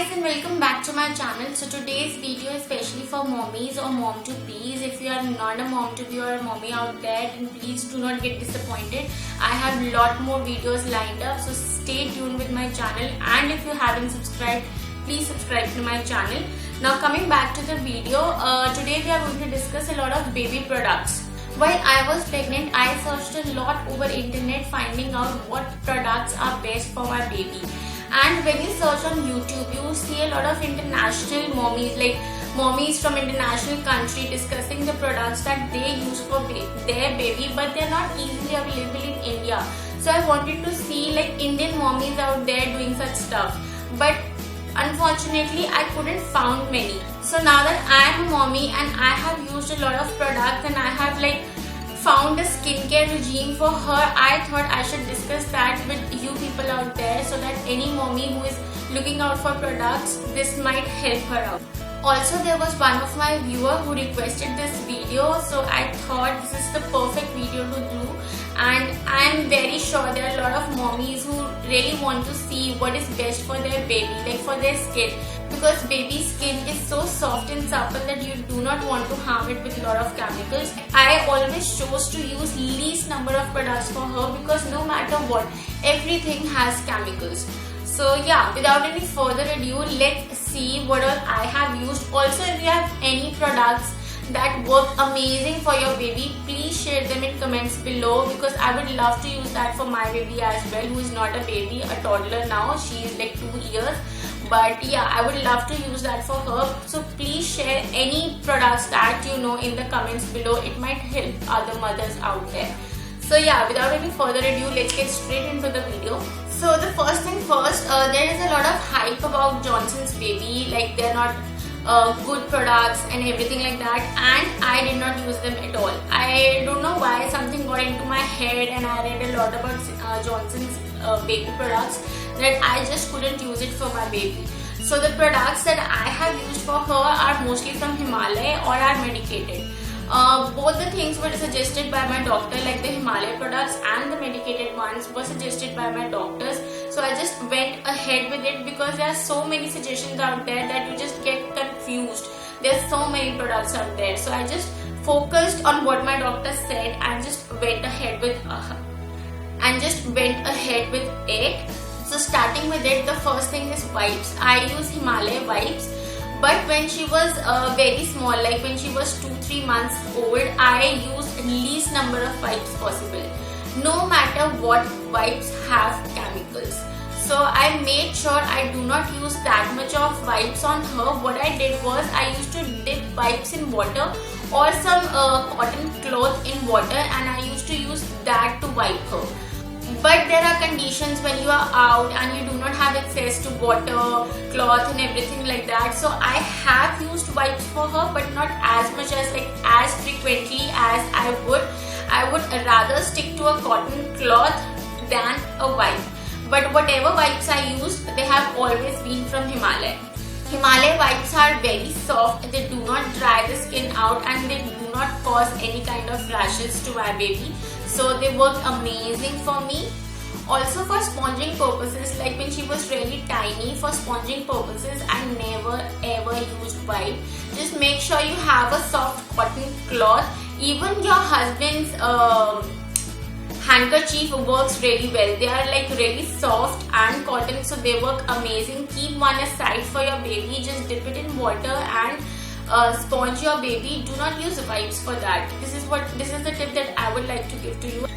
guys, and welcome back to my channel. So today's video is especially for mommies or mom to bees. If you are not a mom to be or a mommy out there, then please do not get disappointed. I have a lot more videos lined up, so stay tuned with my channel. And if you haven't subscribed, please subscribe to my channel. Now coming back to the video, today we are going to discuss a lot of baby products. While I was pregnant, I searched a lot over internet finding out what products are best for my baby. And when you search on YouTube, you see a lot of international mommies, like mommies from international country discussing the products that they use for their baby, but they're not easily available in India. So I wanted to see like Indian mommies out there doing such stuff, but unfortunately I couldn't found many. So now that I am a mommy and I have used a lot of products and I have like found a skincare regime for her, I thought I should discuss that with you people out there so that any mommy who is looking out for products, this might help her out. Also, there was one of my viewer who requested this video, so I thought this is the perfect video to do. And I am very sure there are a lot of mommies who really want to see what is best for their baby, like for their skin. Because baby skin is so soft and supple that you do not want to harm it with a lot of chemicals. I always chose to use least number of products for her because no matter what, everything has chemicals. So yeah, without any further ado, let's see what all I have used. Also, if you have any products that work amazing for your baby, please share them in comments below because I would love to use that for my baby as well, who is not a baby, a toddler now. She is like 2 years. But yeah, I would love to use that for her. So please share any products that you know in the comments below. It might help other mothers out there. So yeah, without any further ado, let's get straight into the video. So the first thing first, there is a lot of hype about Johnson's Baby, like they're not good products and everything like that, and I did not use them at all. I don't know why something got into my head and I read a lot about Johnson's baby products that I just couldn't use it for my baby. So the products that I have used for her are mostly from Himalaya or are medicated. Both the things were suggested by my doctor, like the Himalaya products and the medicated ones were suggested by my doctors. So I just went ahead with it because there are so many suggestions out there that you just get confused. There's so many products out there. So I just focused on what my doctor said and just went ahead with it. So starting with it, the first thing is wipes. I use Himalaya wipes. But when she was very small, like when she was 2-3 months old, I used least number of wipes possible. No matter what, wipes have chemicals. So I made sure I do not use that much of wipes on her. What I did was I used to dip wipes in water or some cotton cloth in water, and I used to use that to wipe her. But there are conditions when you are out and you do not have access to water, cloth and everything like that. So I have used wipes for her, but not as much as frequently as I would. I would rather stick to a cotton cloth than a wipe. But whatever wipes I used, they have always been from Himalaya. Himalaya wipes are very soft, they do not dry the skin out and they do not cause any kind of rashes to my baby. So they work amazing for me. Also for sponging purposes, like when she was really tiny, for sponging purposes I never ever used wipe. Just make sure you have a soft cotton cloth. Even your husband's handkerchief works really well. They are like really soft and cotton, so they work amazing. Keep one aside for your baby. Just dip it in water and sponge your baby. Do not use wipes for that. This is the tip that I would like to give to you.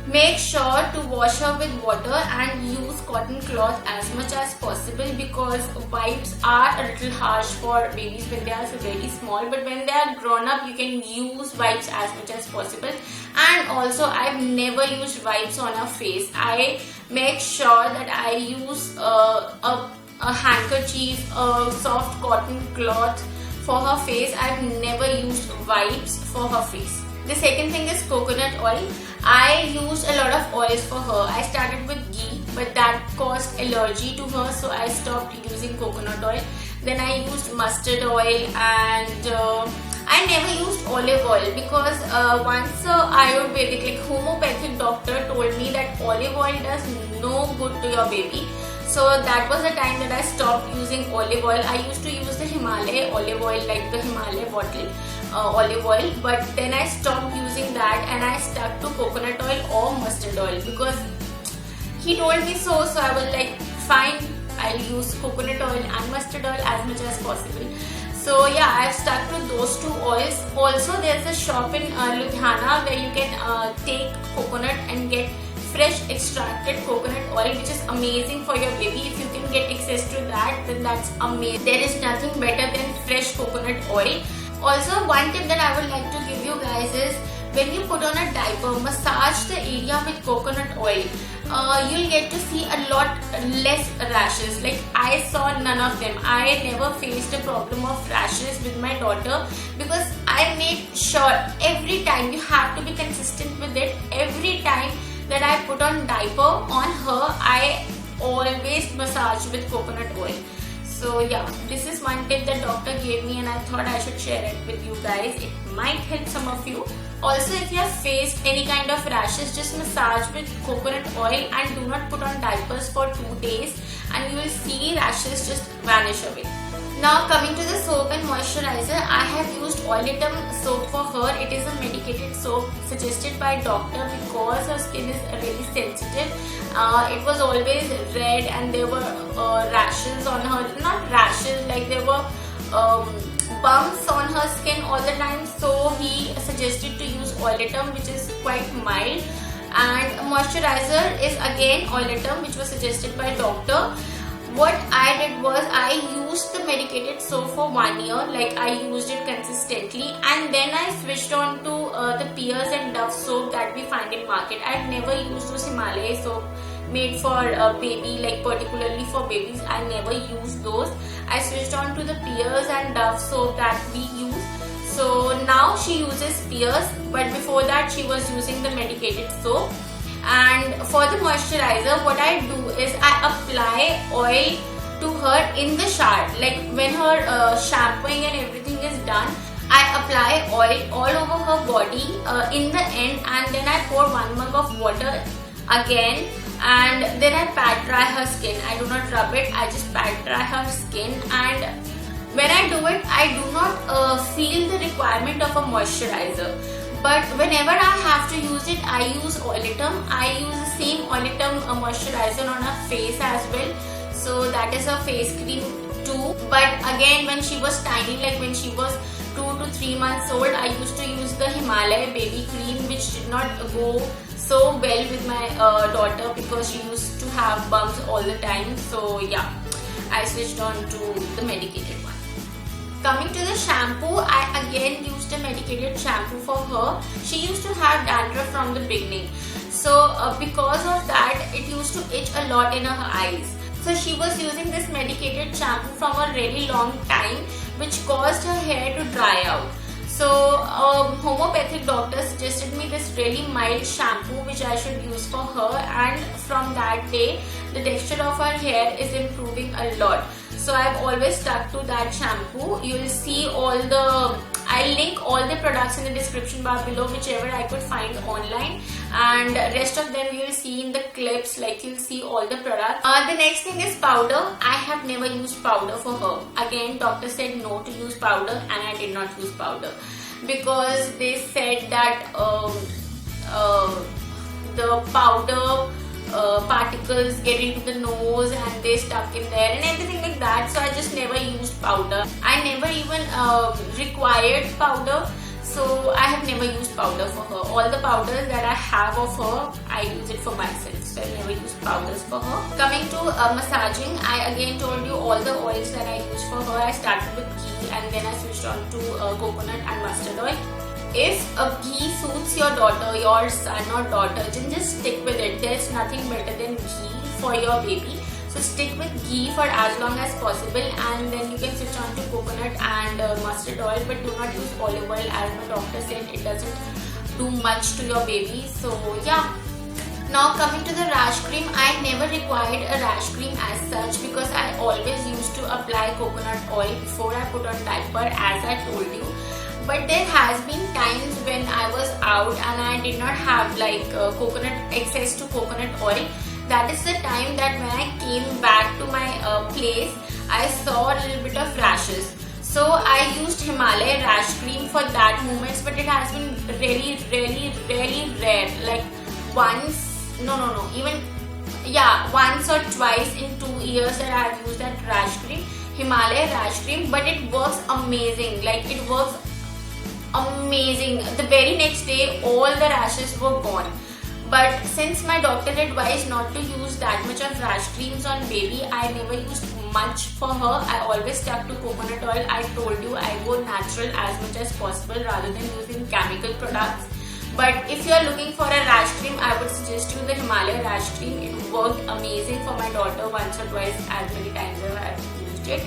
Make sure to wash her with water and use cotton cloth as much as possible because wipes are a little harsh for babies when they are very small, but when they are grown up you can use wipes as much as possible. And also I've never used wipes on her face. I make sure that I use a handkerchief, a soft cotton cloth for her face. I've never used wipes for her face. The second thing is coconut oil. I used a lot of oils for her. I started with ghee, but that caused allergy to her, so I stopped using coconut oil. Then I used mustard oil, and I never used olive oil because once a Ayurvedic, like homeopathic doctor told me that olive oil does no good to your baby. So that was the time that I stopped using using olive oil. I used to use the Himalaya olive oil, like the Himalaya bottle olive oil, but then I stopped using that and I stuck to coconut oil or mustard oil because he told me so. So I was like, fine, I'll use coconut oil and mustard oil as much as possible. So yeah, I've stuck to those two oils. Also, there's a shop in Ludhiana where you can take coconut and get fresh extracted coconut oil, which is amazing for your baby. If you can get access to that, then that's amazing. There is nothing better than fresh coconut oil. Also, one tip that I would like to give you guys is when you put on a diaper, massage the area with coconut oil. You'll get to see a lot less rashes. Like I saw none of them. I never faced a problem of rashes with my daughter because I made sure every time, you have to be consistent with it. Every time that I put on diaper on her, I always massage with coconut oil. So yeah, this is one tip that doctor gave me and I thought I should share it with you guys. It might help some of you. Also, if you have faced any kind of rashes, just massage with coconut oil and do not put on diapers for 2 days and you will see rashes just vanish away. Now coming to the soap and moisturizer, I have used Oilitum soap for her. It is a medicated soap suggested by doctor because her skin is really sensitive. It was always red and there were rashes on her, not rashes, like there were bumps on her skin all the time. So he suggested to use Oilitum, which is quite mild. And moisturizer is again Oilitum, which was suggested by doctor. What I did was I used the medicated soap for 1 year, like I used it consistently, and then I switched on to the Pears and Dove soap that we find in market. I've never used those Himalaya soap made for baby, like particularly for babies. I never used those. I switched on to the Pears and Dove soap that we use. So now she uses Pears, but before that she was using the medicated soap. And for the moisturizer, what I do is I apply oil to her in the shower. Like when her shampooing and everything is done, I apply oil all over her body in the end, and then I pour 1 mug of water again, and then I pat dry her skin. I do not rub it, I just pat dry her skin. And when I do it, I do not feel the requirement of a moisturizer. But whenever I have to use it, I use Oilitum. I use the same Oilitum moisturizer on her face as well. So that is her face cream too. But again, when she was tiny, like when she was 2 to 3 months old, I used to use the Himalaya baby cream, which did not go so well with my daughter because she used to have bumps all the time. So yeah, I switched on to the medicated one. Coming to the shampoo, I again used a medicated shampoo for her. She used to have dandruff from the beginning. So because of that, it used to itch a lot in her eyes. So she was using this medicated shampoo from a really long time, which caused her hair to dry out. So homeopathic doctor suggested me this really mild shampoo which I should use for her, and from that day the texture of her hair is improving a lot. So I've always stuck to that shampoo. You'll see I'll link all the products in the description bar below, whichever I could find online, and rest of them you'll see in the clips, like you'll see all the products. The next thing is powder. I have never used powder for her. Again, doctor said no to use powder, and I did not use powder because they said that the powder particles get into the nose and they stuck in there and everything like that. So I just never used powder. I never even required powder. So I have never used powder for her. All the powders that I have of her, I use it for myself. So I never use powders for her. Coming to massaging, I again told you all the oils that I use for her. I started with ghee and then I switched on to coconut and mustard oil. If a ghee suits your daughter, your son or daughter, then just stick with it. There's nothing better than ghee for your baby. So stick with ghee for as long as possible, and then you can switch on to coconut and mustard oil, but do not use olive oil, as my doctor said it doesn't do much to your baby. So yeah. Now coming to the rash cream, I never required a rash cream as such because I always used to apply coconut oil before I put on diaper, as I told you. But there has been times when I was out and I did not have like access to coconut oil. That is the time that when I came back to my place, I saw a little bit of rashes. So I used Himalaya rash cream for that moments, but it has been really rare. Like once or twice in 2 years that I have used that rash cream, Himalaya rash cream, but it works amazing. Like it works amazing. The very next day, all the rashes were gone. But since my doctor advised not to use that much of rash creams on baby, I never used much for her. I always stuck to coconut oil. I told you I go natural as much as possible rather than using chemical products. But if you are looking for a rash cream, I would suggest you the Himalaya rash cream. It worked amazing for my daughter once or twice, as many times as I have used it.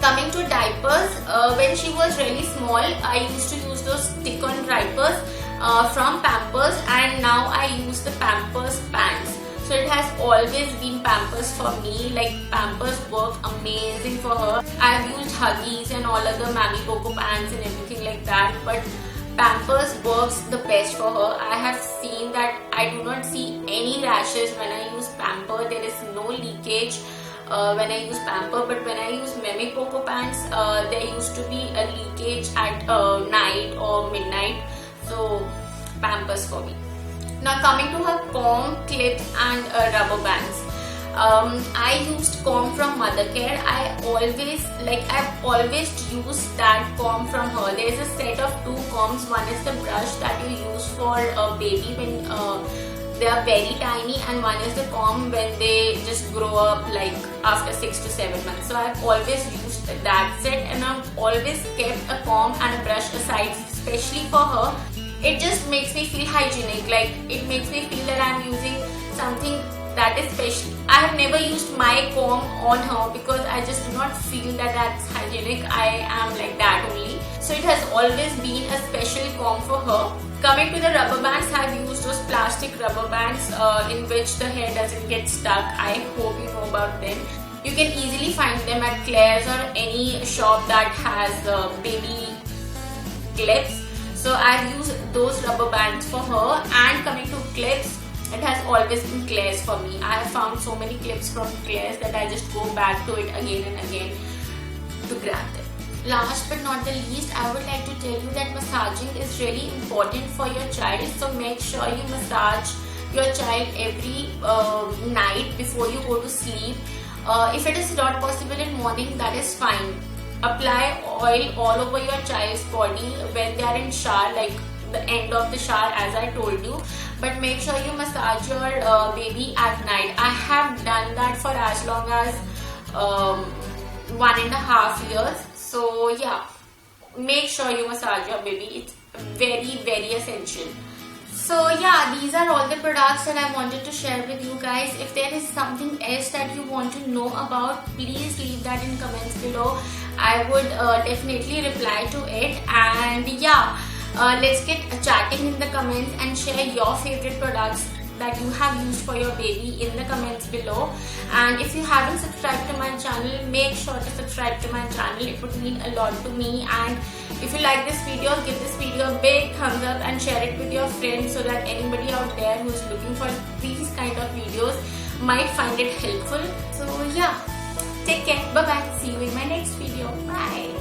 Coming to diapers, when she was really small, I used to use those stick-on diapers from Pampers, and now I use the Pampers pants. So it has always been Pampers for me. Like Pampers work amazing for her. I've used Huggies and all other Mammy Coco pants and everything like that, but Pampers works the best for her. I have seen that I do not see any rashes when I use Pamper. There is no leakage when I use Pamper, but when I use Mammy Coco pants, there used to be a leakage at night or midnight. So Pampers for me. Now coming to her comb, clips and rubber bands. I used comb from Mothercare. I've always used that comb from her. There is a set of 2 combs. One is the brush that you use for a baby when they are very tiny, and one is the comb when they just grow up, like after 6 to 7 months. So I've always used that set, and I've always kept a comb and a brush aside, especially for her. It just makes me feel hygienic. Like it makes me feel that I'm using something that is special. I have never used my comb on her because I just do not feel that that's hygienic. I am like that only. So it has always been a special comb for her. Coming to the rubber bands, I have used those plastic rubber bands in which the hair doesn't get stuck. I hope you know about them. You can easily find them at Claire's or any shop that has baby clips. So I've used those rubber bands for her. And coming to clips, it has always been Claire's for me. I have found so many clips from Claire's that I just go back to it again and again to grab them. Last but not the least, I would like to tell you that massaging is really important for your child. So make sure you massage your child every night before you go to sleep. If it is not possible in morning, that is fine. Apply oil all over your child's body when they are in shower, like the end of the shower as I told you. But make sure you massage your baby at night. I have done that for as long as 1.5 years. So yeah, make sure you massage your baby. It's very essential. So yeah, these are all the products that I wanted to share with you guys. If there is something else that you want to know about, please leave that in comments below. I would definitely reply to it. And yeah, let's get chatting in the comments and share your favorite products that you have used for your baby in the comments below. And if you haven't subscribed to my channel, make sure to subscribe to my channel. It would mean a lot to me. And if you like this video, give this video a big thumbs up and share it with your friends so that anybody out there who is looking for these kind of videos might find it helpful. So yeah, take care. Bye bye. See you in my next video. Bye.